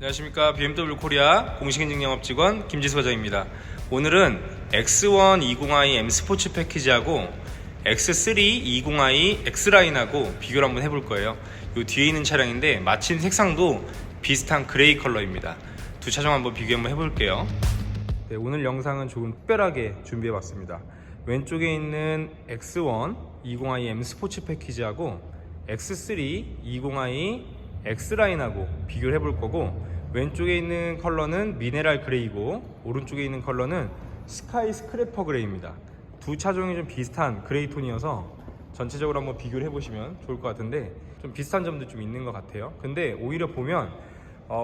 안녕하십니까. BMW 코리아 공식인증 영업직원 김지수 과장입니다. 오늘은 X1 20i M 스포츠 패키지하고 X3 20i X라인하고 비교를 한번 해볼 거예요. 이 뒤에 있는 차량인데 마침 색상도 비슷한 그레이 컬러입니다. 두 차종 한번 비교 한번 해볼게요. 네, 오늘 영상은 조금 특별하게 준비해 봤습니다. 왼쪽에 있는 X1 20i M 스포츠 패키지하고 X3 20i X라인하고 비교를 해볼 거고, 왼쪽에 있는 컬러는 미네랄 그레이고 오른쪽에 있는 컬러는 스카이 스크래퍼 그레이입니다. 두 차종이 좀 비슷한 그레이 톤이어서 전체적으로 한번 비교를 해보시면 좋을 것 같은데, 좀 비슷한 점도 좀 있는 것 같아요. 근데 오히려 보면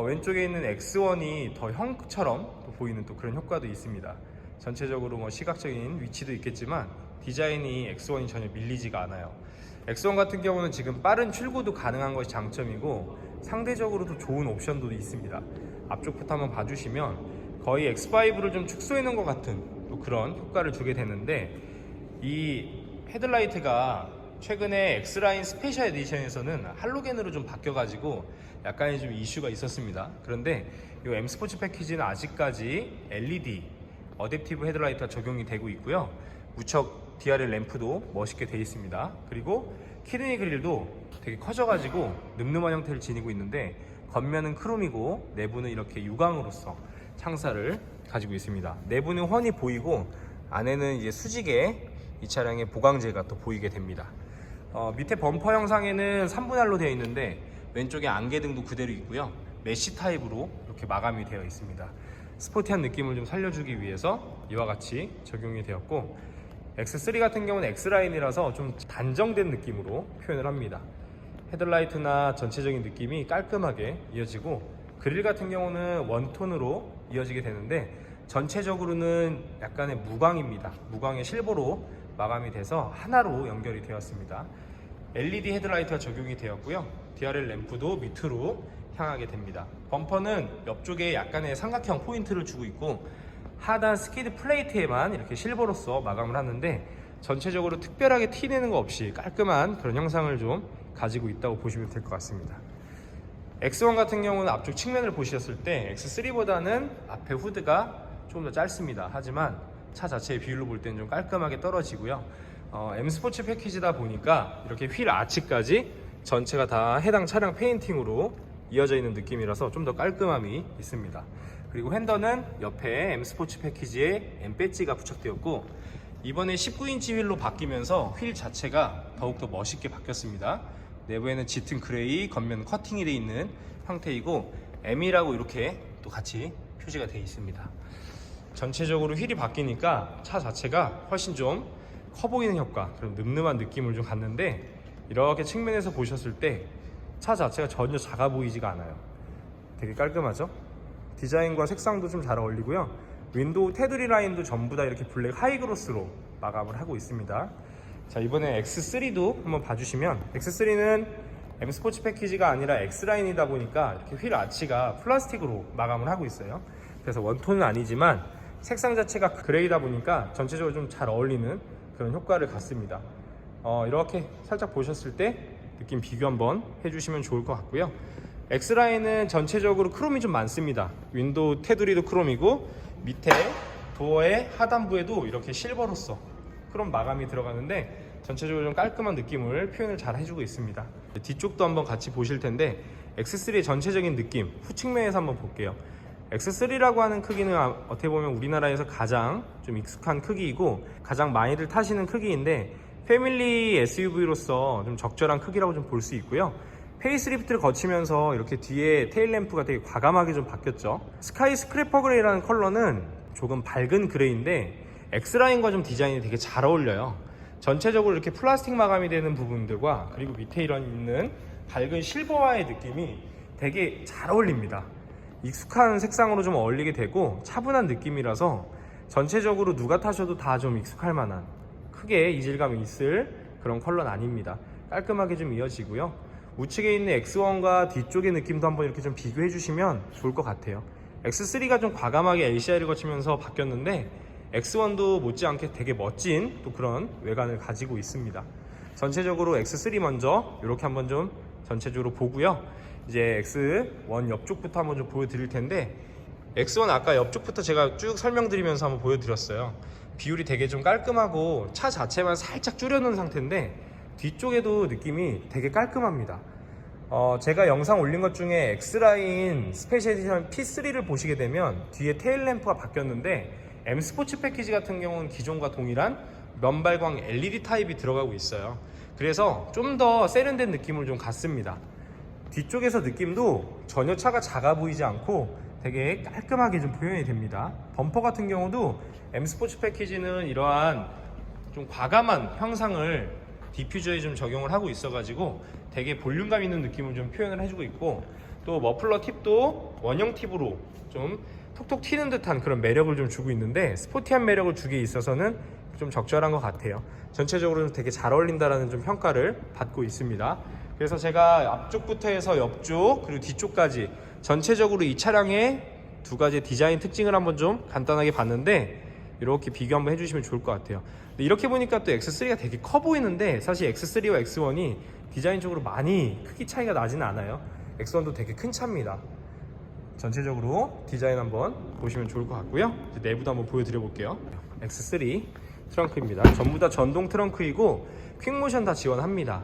왼쪽에 있는 X1이 더 형처럼 보이는 또 그런 효과도 있습니다. 전체적으로 뭐 시각적인 위치도 있겠지만 디자인이 X1이 전혀 밀리지가 않아요. X1 같은 경우는 지금 빠른 출고도 가능한 것이 장점이고 상대적으로도 좋은 옵션도 있습니다. 앞쪽부터 한번 봐주시면 거의 X5를 좀 축소해 놓은 것 같은 또 그런 효과를 주게 되는데, 이 헤드라이트가 최근에 X라인 스페셜 에디션에서는 할로겐으로 좀 바뀌어가지고 약간의 좀 이슈가 있었습니다. 그런데 이 M 스포츠 패키지는 아직까지 LED 어댑티브 헤드라이트가 적용이 되고 있고요. 무척 DRL 램프도 멋있게 되어 있습니다. 그리고 키드니 그릴도 되게 커져가지고 늠름한 형태를 지니고 있는데, 겉면은 크롬이고 내부는 이렇게 유광으로서 창살을 가지고 있습니다. 내부는 훤히 보이고 안에는 이제 수직의 이 차량의 보강재가 또 보이게 됩니다. 밑에 범퍼 형상에는 3분할로 되어 있는데 왼쪽에 안개등도 그대로 있고요. 메쉬 타입으로 이렇게 마감이 되어 있습니다. 스포티한 느낌을 좀 살려주기 위해서 이와 같이 적용이 되었고, X3 같은 경우는 X라인이라서 좀 단정된 느낌으로 표현을 합니다. 헤드라이트나 전체적인 느낌이 깔끔하게 이어지고, 그릴 같은 경우는 원톤으로 이어지게 되는데 전체적으로는 약간의 무광입니다. 무광의 실버로 마감이 돼서 하나로 연결이 되었습니다. LED 헤드라이트가 적용이 되었고요. DRL 램프도 밑으로 향하게 됩니다. 범퍼는 옆쪽에 약간의 삼각형 포인트를 주고 있고 하단 스키드 플레이트에만 이렇게 실버로서 마감을 하는데 전체적으로 특별하게 티내는 거 없이 깔끔한 그런 형상을 좀 가지고 있다고 보시면 될 것 같습니다. X1 같은 경우는 앞쪽 측면을 보셨을 때 X3보다는 앞에 후드가 조금 더 짧습니다. 하지만 차 자체의 비율로 볼 때는 좀 깔끔하게 떨어지고요. M 스포츠 패키지다 보니까 이렇게 휠 아치까지 전체가 다 해당 차량 페인팅으로 이어져 있는 느낌이라서 좀 더 깔끔함이 있습니다. 그리고 핸더는 옆에 M 스포츠 패키지에 M 배지가 부착되었고, 이번에 19인치 휠로 바뀌면서 휠 자체가 더욱더 멋있게 바뀌었습니다. 내부에는 짙은 그레이, 겉면 커팅이 되어 있는 형태이고 M이라고 이렇게 또 같이 표시가 되어 있습니다. 전체적으로 휠이 바뀌니까 차 자체가 훨씬 좀 커 보이는 효과, 그런 늠름한 느낌을 좀 갖는데, 이렇게 측면에서 보셨을 때 차 자체가 전혀 작아 보이지가 않아요. 되게 깔끔하죠? 디자인과 색상도 좀 잘 어울리고요. 윈도우 테두리 라인도 전부 다 이렇게 블랙 하이그로스로 마감을 하고 있습니다. 자, 이번에 X3도 한번 봐주시면, X3는 M 스포츠 패키지가 아니라 X라인이다 보니까 이렇게 휠 아치가 플라스틱으로 마감을 하고 있어요. 그래서 원톤은 아니지만 색상 자체가 그레이다 보니까 전체적으로 좀 잘 어울리는 그런 효과를 갖습니다. 이렇게 살짝 보셨을 때 느낌 비교 한번 해주시면 좋을 것 같고요. X라인은 전체적으로 크롬이 좀 많습니다. 윈도우 테두리도 크롬이고 밑에 도어의 하단부에도 이렇게 실버로서 크롬 마감이 들어가는데 전체적으로 좀 깔끔한 느낌을 표현을 잘 해주고 있습니다. 뒤쪽도 한번 같이 보실 텐데 X3의 전체적인 느낌, 후측면에서 한번 볼게요. X3라고 하는 크기는 어떻게 보면 우리나라에서 가장 좀 익숙한 크기이고 가장 많이들 타시는 크기인데, 패밀리 SUV로서 좀 적절한 크기라고 좀 볼 수 있고요. 페이스리프트를 거치면서 이렇게 뒤에 테일램프가 되게 과감하게 좀 바뀌었죠. 스카이 스크래퍼 그레이라는 컬러는 조금 밝은 그레이인데 X라인과 좀 디자인이 되게 잘 어울려요. 전체적으로 이렇게 플라스틱 마감이 되는 부분들과 그리고 밑에 있는 밝은 실버와의 느낌이 되게 잘 어울립니다. 익숙한 색상으로 좀 어울리게 되고 차분한 느낌이라서 전체적으로 누가 타셔도 다 좀 익숙할 만한, 크게 이질감이 있을 그런 컬러는 아닙니다. 깔끔하게 좀 이어지고요. 우측에 있는 X1과 뒤쪽의 느낌도 한번 이렇게 좀 비교해 주시면 좋을 것 같아요. X3가 좀 과감하게 LCR을 거치면서 바뀌었는데 X1도 못지않게 되게 멋진 또 그런 외관을 가지고 있습니다. 전체적으로 X3 먼저 이렇게 한번 좀 전체적으로 보고요. 이제 X1 옆쪽부터 한번 좀 보여드릴 텐데, X1 아까 옆쪽부터 제가 쭉 설명드리면서 한번 보여드렸어요. 비율이 되게 좀 깔끔하고 차 자체만 살짝 줄여놓은 상태인데 뒤쪽에도 느낌이 되게 깔끔합니다. 제가 영상 올린 것 중에 X라인 스페셜 에디션 P3를 보시게 되면 뒤에 테일 램프가 바뀌었는데 M 스포츠 패키지 같은 경우는 기존과 동일한 면발광 LED 타입이 들어가고 있어요. 그래서 좀 더 세련된 느낌을 좀 갖습니다. 뒤쪽에서 느낌도 전혀 차가 작아 보이지 않고 되게 깔끔하게 좀 표현이 됩니다. 범퍼 같은 경우도 M 스포츠 패키지는 이러한 좀 과감한 형상을 디퓨저에 좀 적용을 하고 있어가지고 되게 볼륨감 있는 느낌을 좀 표현을 해주고 있고, 또 머플러 팁도 원형 팁으로 좀 톡톡 튀는 듯한 그런 매력을 좀 주고 있는데, 스포티한 매력을 주기에 있어서는 좀 적절한 것 같아요. 전체적으로 되게 잘 어울린다라는 좀 평가를 받고 있습니다. 그래서 제가 앞쪽부터 해서 옆쪽 그리고 뒤쪽까지 전체적으로 이 차량의 두 가지 디자인 특징을 한번 좀 간단하게 봤는데, 이렇게 비교 한번 해주시면 좋을 것 같아요. 근데 이렇게 보니까 또 X3가 되게 커 보이는데 사실 X3와 X1이 디자인적으로 많이 크기 차이가 나지는 않아요. X1도 되게 큰 차입니다. 전체적으로 디자인 한번 보시면 좋을 것 같고요. 이제 내부도 한번 보여드려 볼게요. X3 트렁크입니다. 전부 다 전동 트렁크이고 퀵모션 다 지원합니다.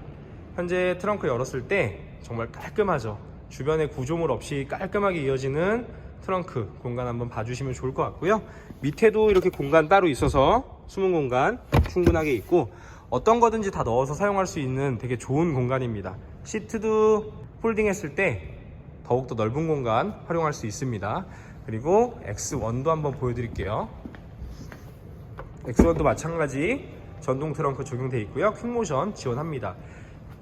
현재 트렁크 열었을 때 정말 깔끔하죠. 주변에 구조물 없이 깔끔하게 이어지는 트렁크 공간 한번 봐주시면 좋을 것 같고요. 밑에도 이렇게 공간 따로 있어서 숨은 공간 충분하게 있고, 어떤 거든지 다 넣어서 사용할 수 있는 되게 좋은 공간입니다. 시트도 폴딩 했을 때 더욱더 넓은 공간 활용할 수 있습니다. 그리고 X1도 한번 보여드릴게요. X1도 마찬가지 전동 트렁크 적용되어 있고요. 퀵모션 지원합니다.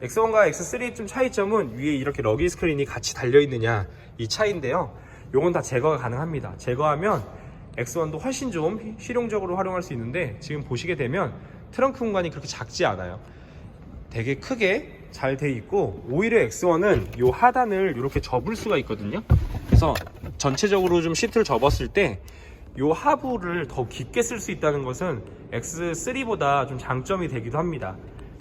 X1과 X3 좀 차이점은 위에 이렇게 러기 스크린이 같이 달려있느냐 이 차이인데요. 요건 다 제거가 가능합니다. 제거하면 X1도 훨씬 좀 실용적으로 활용할 수 있는데, 지금 보시게 되면 트렁크 공간이 그렇게 작지 않아요. 되게 크게 잘 돼 있고, 오히려 X1은 요 하단을 이렇게 접을 수가 있거든요. 그래서 전체적으로 좀 시트를 접었을 때 요 하부를 더 깊게 쓸 수 있다는 것은 X3보다 좀 장점이 되기도 합니다.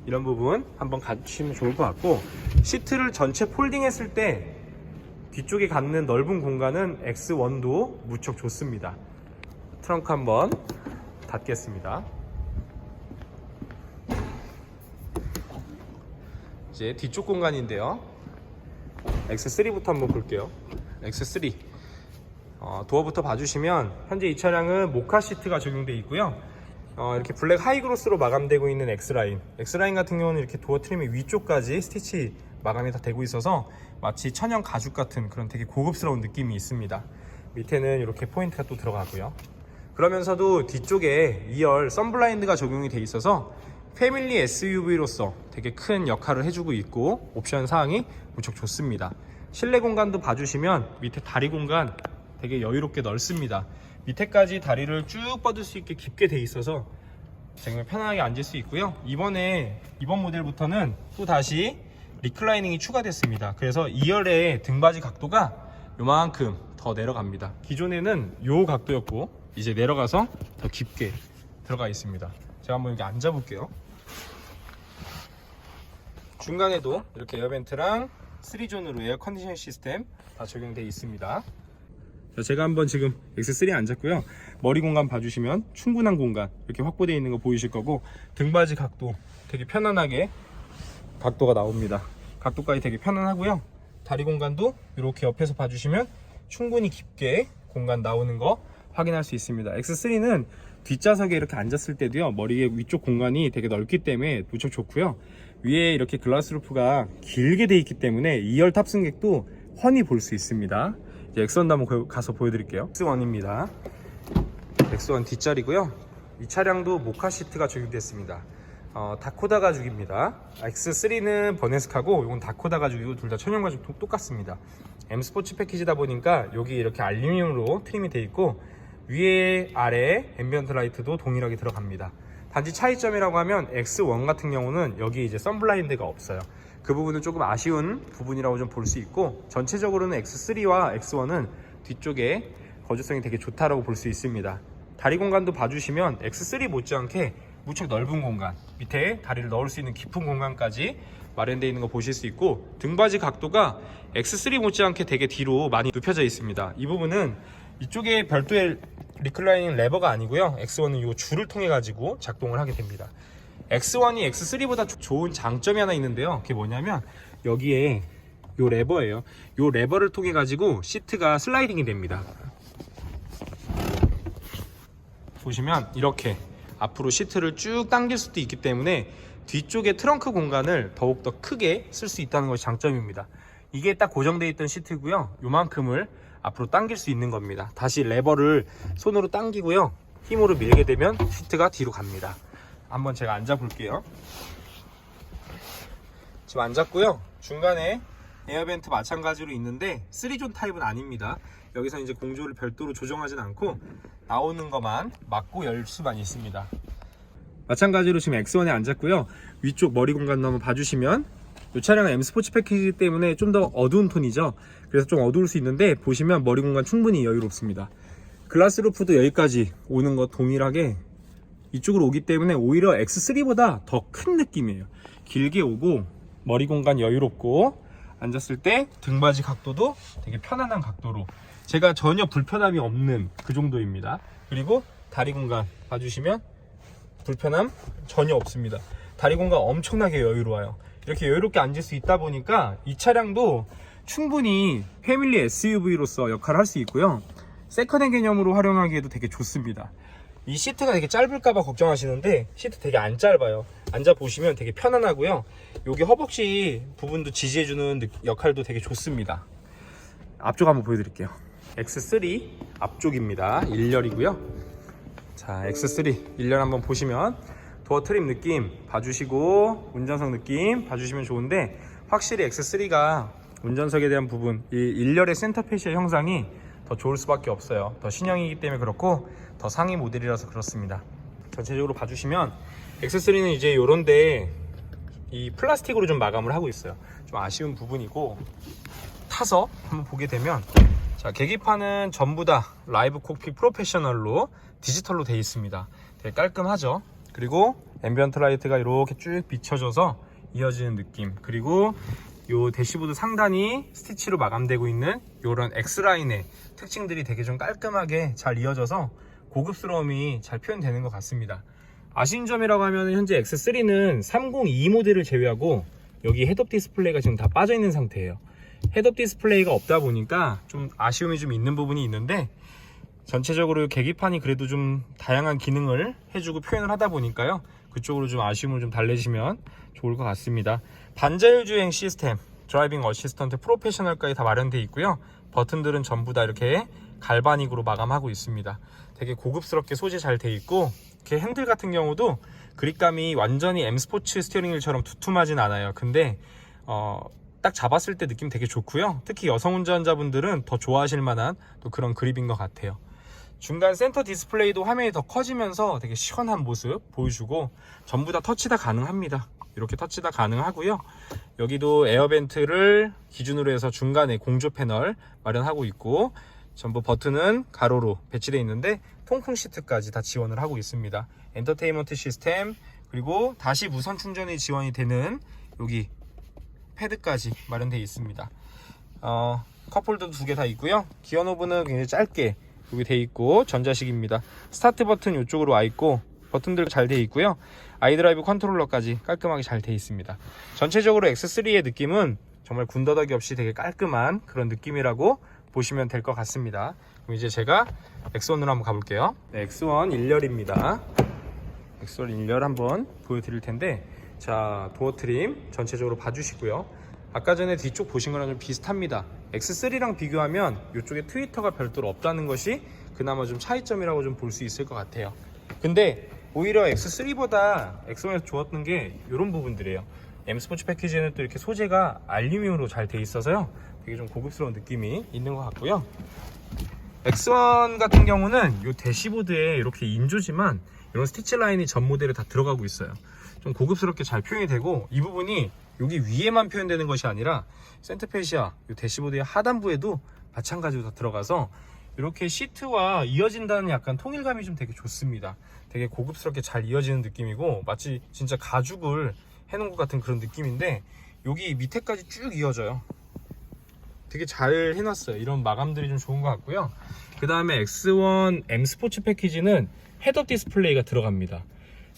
이런 부분 한번 갖추시면 좋을 것 같고, 시트를 전체 폴딩 했을 때 뒤쪽에 갖는 넓은 공간은 X1도 무척 좋습니다. 트렁크 한번 닫겠습니다. 이제 뒤쪽 공간인데요. X3부터 한번 볼게요. X3 도어부터 봐주시면 현재 이 차량은 모카 시트가 적용되어 있고요. 이렇게 블랙 하이그로스로 마감되고 있는 X라인 같은 경우는 이렇게 도어 트림의 위쪽까지 스티치 마감이 다 되고 있어서 마치 천연 가죽 같은 그런 되게 고급스러운 느낌이 있습니다. 밑에는 이렇게 포인트가 또 들어가고요. 그러면서도 뒤쪽에 2열 선블라인드가 적용이 되어 있어서 패밀리 SUV로서 되게 큰 역할을 해주고 있고, 옵션 사항이 무척 좋습니다. 실내 공간도 봐주시면 밑에 다리 공간 되게 여유롭게 넓습니다. 밑에까지 다리를 쭉 뻗을 수 있게 깊게 돼 있어서 정말 편안하게 앉을 수 있고요. 이번 모델부터는 또 다시 리클라이닝이 추가됐습니다. 그래서 2열의 등받이 각도가 요만큼 더 내려갑니다. 기존에는 요 각도였고 이제 내려가서 더 깊게 들어가 있습니다. 제가 한번 여기 앉아 볼게요. 중간에도 이렇게 에어벤트랑 3존으로 에어 컨디션 시스템 다 적용되어 있습니다. 제가 한번 지금 X3에 앉았고요. 머리 공간 봐주시면 충분한 공간 이렇게 확보되어 있는 거 보이실 거고, 등받이 각도 되게 편안하게 각도가 나옵니다. 각도까지 되게 편안하고요. 다리 공간도 이렇게 옆에서 봐주시면 충분히 깊게 공간 나오는 거 확인할 수 있습니다. X3는 뒷좌석에 이렇게 앉았을 때도요, 머리의 위쪽 공간이 되게 넓기 때문에 무척 좋고요. 위에 이렇게 글라스 루프가 길게 돼 있기 때문에 2열 탑승객도 훤히 볼 수 있습니다. 이제 X1도 한번 가서 보여드릴게요. X1입니다. X1 뒷자리고요. 이 차량도 모카 시트가 적용됐습니다. 다코다 가죽입니다. X3는 버네스카고 이건 다코다 가죽이고 둘 다 천연 가죽 똑같습니다. M 스포츠 패키지다 보니까 여기 이렇게 알루미늄으로 트림이 되어 있고, 위에 아래 앰비언트 라이트도 동일하게 들어갑니다. 단지 차이점이라고 하면 X1 같은 경우는 여기 이제 선블라인드가 없어요. 그 부분은 조금 아쉬운 부분이라고 좀 볼 수 있고, 전체적으로는 X3와 X1은 뒤쪽에 거주성이 되게 좋다라고 볼 수 있습니다. 다리 공간도 봐주시면 X3 못지않게 무척 넓은 공간, 밑에 다리를 넣을 수 있는 깊은 공간까지 마련되어 있는 거 보실 수 있고, 등받이 각도가 X3 못지않게 되게 뒤로 많이 눕혀져 있습니다. 이 부분은 이쪽에 별도의 리클라이닝 레버가 아니고요, X1은 이 줄을 통해 가지고 작동을 하게 됩니다. X1이 X3보다 좋은 장점이 하나 있는데요, 그게 뭐냐면 여기에 요 레버예요. 요 레버를 통해 가지고 시트가 슬라이딩이 됩니다. 보시면 이렇게 앞으로 시트를 쭉 당길 수도 있기 때문에 뒤쪽에 트렁크 공간을 더욱더 크게 쓸 수 있다는 것이 장점입니다. 이게 딱 고정되어 있던 시트고요, 요만큼을 앞으로 당길 수 있는 겁니다. 다시 레버를 손으로 당기고요, 힘으로 밀게 되면 시트가 뒤로 갑니다. 한번 제가 앉아 볼게요. 지금 앉았고요, 중간에 에어벤트 마찬가지로 있는데 3존 타입은 아닙니다. 여기서 이제 공조를 별도로 조정하진 않고 나오는 것만 막고 열 수만 있습니다. 마찬가지로 지금 X1에 앉았고요, 위쪽 머리 공간도 한번 봐주시면 이 차량은 M 스포츠 패키지 때문에 좀 더 어두운 톤이죠. 그래서 좀 어두울 수 있는데 보시면 머리 공간 충분히 여유롭습니다. 글라스 루프도 여기까지 오는 것 동일하게 이쪽으로 오기 때문에 오히려 X3보다 더 큰 느낌이에요. 길게 오고 머리 공간 여유롭고 앉았을 때 등받이 각도도 되게 편안한 각도로, 제가 전혀 불편함이 없는 그 정도입니다. 그리고 다리 공간 봐주시면 불편함 전혀 없습니다. 다리 공간 엄청나게 여유로워요. 이렇게 여유롭게 앉을 수 있다 보니까 이 차량도 충분히 패밀리 SUV로서 역할을 할 수 있고요, 세컨핸 개념으로 활용하기에도 되게 좋습니다. 이 시트가 되게 짧을까봐 걱정하시는데 시트 되게 안 짧아요. 앉아보시면 되게 편안하고요, 여기 허벅지 부분도 지지해주는 역할도 되게 좋습니다. 앞쪽 한번 보여드릴게요. X3 앞쪽입니다. 1열이고요. 자, X3 1열 한번 보시면 도어 트림 느낌 봐주시고 운전석 느낌 봐주시면 좋은데, 확실히 X3가 운전석에 대한 부분, 이 1열의 센터 페시아 형상이 더 좋을 수밖에 없어요. 더 신형이기 때문에 그렇고 더 상위 모델이라서 그렇습니다. 전체적으로 봐주시면 X3는 이제 요런데 이 플라스틱으로 좀 마감을 하고 있어요. 좀 아쉬운 부분이고, 타서 한번 보게 되면, 자, 계기판은 전부 다 라이브 콕핏 프로페셔널로 디지털로 되어 있습니다. 되게 깔끔하죠. 그리고 앰비언트 라이트가 이렇게 쭉 비춰져서 이어지는 느낌, 그리고 요 대시보드 상단이 스티치로 마감되고 있는 요런 X라인의 특징들이 되게 좀 깔끔하게 잘 이어져서 고급스러움이 잘 표현되는 것 같습니다. 아쉬운 점이라고 하면 현재 X3는 302 모델을 제외하고 여기 헤드업 디스플레이가 지금 다 빠져 있는 상태예요. 헤드업 디스플레이가 없다 보니까 좀 아쉬움이 좀 있는 부분이 있는데, 전체적으로 계기판이 그래도 좀 다양한 기능을 해주고 표현을 하다 보니까요, 그쪽으로 좀 아쉬움을 좀 달래시면 좋을 것 같습니다. 반자율 주행 시스템, 드라이빙 어시스턴트 프로페셔널까지 다 마련되어 있고요, 버튼들은 전부 다 이렇게 갈바닉으로 마감하고 있습니다. 되게 고급스럽게 소재 잘 되어 있고, 이렇게 핸들 같은 경우도 그립감이 완전히 M 스포츠 스티어링 휠처럼 두툼하진 않아요. 근데 딱 잡았을 때 느낌 되게 좋고요, 특히 여성 운전자분들은 더 좋아하실 만한 또 그런 그립인 것 같아요. 중간 센터 디스플레이도 화면이 더 커지면서 되게 시원한 모습 보여주고, 전부 다 터치 다 가능합니다. 이렇게 터치 다 가능하고요, 여기도 에어벤트를 기준으로 해서 중간에 공조 패널 마련하고 있고, 전부 버튼은 가로로 배치되어 있는데 통풍 시트까지 다 지원을 하고 있습니다. 엔터테인먼트 시스템, 그리고 다시 무선 충전이 지원이 되는 여기 패드까지 마련되어 있습니다. 컵홀더도 2개 다 있고요, 기어 노브는 굉장히 짧게 여기 되어 있고 전자식입니다. 스타트 버튼 이쪽으로 와 있고 버튼들 잘 되어 있고요, 아이드라이브 컨트롤러까지 깔끔하게 잘 되어 있습니다. 전체적으로 X3의 느낌은 정말 군더더기 없이 되게 깔끔한 그런 느낌이라고 보시면 될 것 같습니다. 그럼 이제 제가 X1으로 한번 가볼게요. 네, X1 1열입니다. X1 1열 한번 보여드릴 텐데, 자, 도어 트림 전체적으로 봐주시고요, 아까 전에 뒤쪽 보신 거랑 좀 비슷합니다. X3랑 비교하면 이쪽에 트위터가 별도로 없다는 것이 그나마 좀 차이점이라고 좀 볼 수 있을 것 같아요. 근데 오히려 X3보다 X1에서 좋았던 게 이런 부분들이에요. M 스포츠 패키지는 또 이렇게 소재가 알루미늄으로 잘 돼 있어서요, 되게 좀 고급스러운 느낌이 있는 것 같고요. X1 같은 경우는 이 대시보드에 이렇게 인조지만 이런 스티치 라인이 전 모델에 다 들어가고 있어요. 좀 고급스럽게 잘 표현이 되고, 이 부분이 여기 위에만 표현되는 것이 아니라 센터페시아 이 대시보드의 하단부에도 마찬가지로 다 들어가서 이렇게 시트와 이어진다는 약간 통일감이 좀 되게 좋습니다. 되게 고급스럽게 잘 이어지는 느낌이고 마치 진짜 가죽을 해놓은 것 같은 그런 느낌인데 여기 밑에까지 쭉 이어져요. 되게 잘 해놨어요. 이런 마감들이 좀 좋은 것 같고요. 그 다음에 X1 M 스포츠 패키지는 헤드업 디스플레이가 들어갑니다.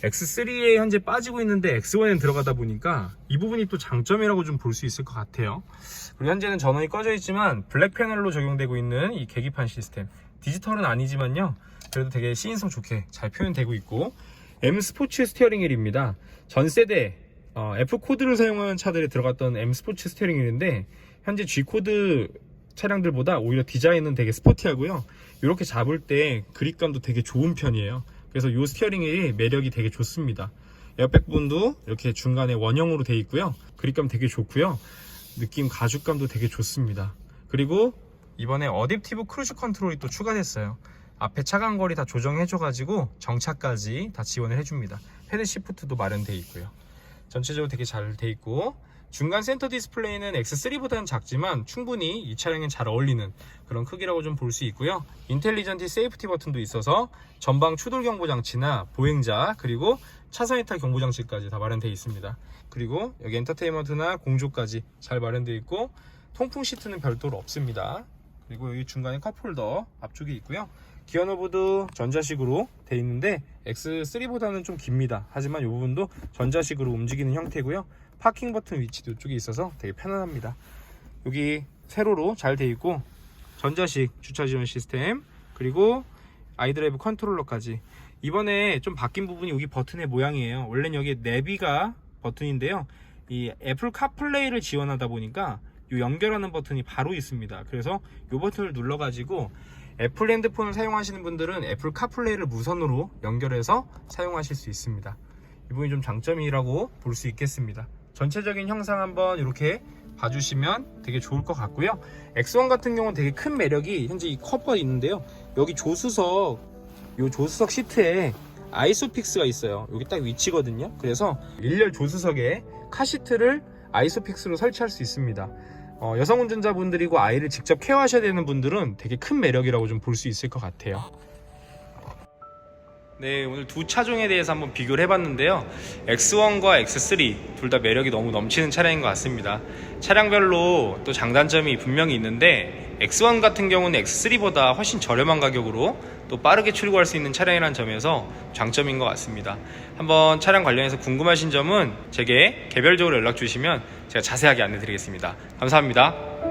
X3에 현재 빠지고 있는데 X1에는 들어가다 보니까 이 부분이 또 장점이라고 좀 볼 수 있을 것 같아요. 그리고 현재는 전원이 꺼져 있지만 블랙 패널로 적용되고 있는 이 계기판 시스템, 디지털은 아니지만요 그래도 되게 시인성 좋게 잘 표현되고 있고, M 스포츠 스티어링 휠입니다. 전 세대 F 코드를 사용하는 차들에 들어갔던 M 스포츠 스티어링 휠인데 현재 G 코드 차량들보다 오히려 디자인은 되게 스포티하고요. 이렇게 잡을 때 그립감도 되게 좋은 편이에요. 그래서 이 스티어링 휠이 매력이 되게 좋습니다. 에어백 부분도 이렇게 중간에 원형으로 되어 있고요. 그립감 되게 좋고요. 느낌 가죽감도 되게 좋습니다. 그리고 이번에 어댑티브 크루즈 컨트롤이 또 추가됐어요. 앞에 차간거리 다 조정해줘가지고 정차까지 다 지원을 해줍니다. 헤드 시프트도 마련되어 있고요. 전체적으로 되게 잘 되어 있고, 중간 센터 디스플레이는 X3보다는 작지만 충분히 이 차량에 잘 어울리는 그런 크기라고 좀 볼 수 있고요. 인텔리전트 세이프티 버튼도 있어서 전방 추돌 경보 장치나 보행자 그리고 차선 이탈 경보 장치까지 다 마련되어 있습니다. 그리고 여기 엔터테인먼트나 공조까지 잘 마련되어 있고, 통풍 시트는 별도로 없습니다. 그리고 여기 중간에 컵홀더 앞쪽에 있고요. 기어 노브도 전자식으로 되어 있는데 X3보다는 좀 깁니다. 하지만 이 부분도 전자식으로 움직이는 형태고요. 파킹 버튼 위치도 이쪽에 있어서 되게 편안합니다. 여기 세로로 잘 되어 있고 전자식 주차 지원 시스템, 그리고 아이드라이브 컨트롤러까지. 이번에 좀 바뀐 부분이 여기 버튼의 모양이에요. 원래는 여기 내비가 버튼인데요, 이 애플 카플레이를 지원하다 보니까 이 연결하는 버튼이 바로 있습니다. 그래서 이 버튼을 눌러 가지고 애플 핸드폰을 사용하시는 분들은 애플 카플레이를 무선으로 연결해서 사용하실 수 있습니다. 이 부분이 좀 장점이라고 볼 수 있겠습니다. 전체적인 형상 한번 이렇게 봐주시면 되게 좋을 것 같고요. X1 같은 경우는 되게 큰 매력이 현재 이 커버가 있는데요, 여기 조수석, 이 조수석 시트에 아이소픽스가 있어요. 여기 딱 위치거든요. 그래서 일렬 조수석에 카시트를 아이소픽스로 설치할 수 있습니다. 여성 운전자분들이고 아이를 직접 케어하셔야 되는 분들은 되게 큰 매력이라고 좀 볼 수 있을 것 같아요. 네, 오늘 두 차종에 대해서 한번 비교를 해봤는데요. X1과 X3 둘 다 매력이 너무 넘치는 차량인 것 같습니다. 차량별로 또 장단점이 분명히 있는데 X1 같은 경우는 X3보다 훨씬 저렴한 가격으로 또 빠르게 출고할 수 있는 차량이라는 점에서 장점인 것 같습니다. 한번 차량 관련해서 궁금하신 점은 제게 개별적으로 연락 주시면 제가 자세하게 안내 드리겠습니다. 감사합니다.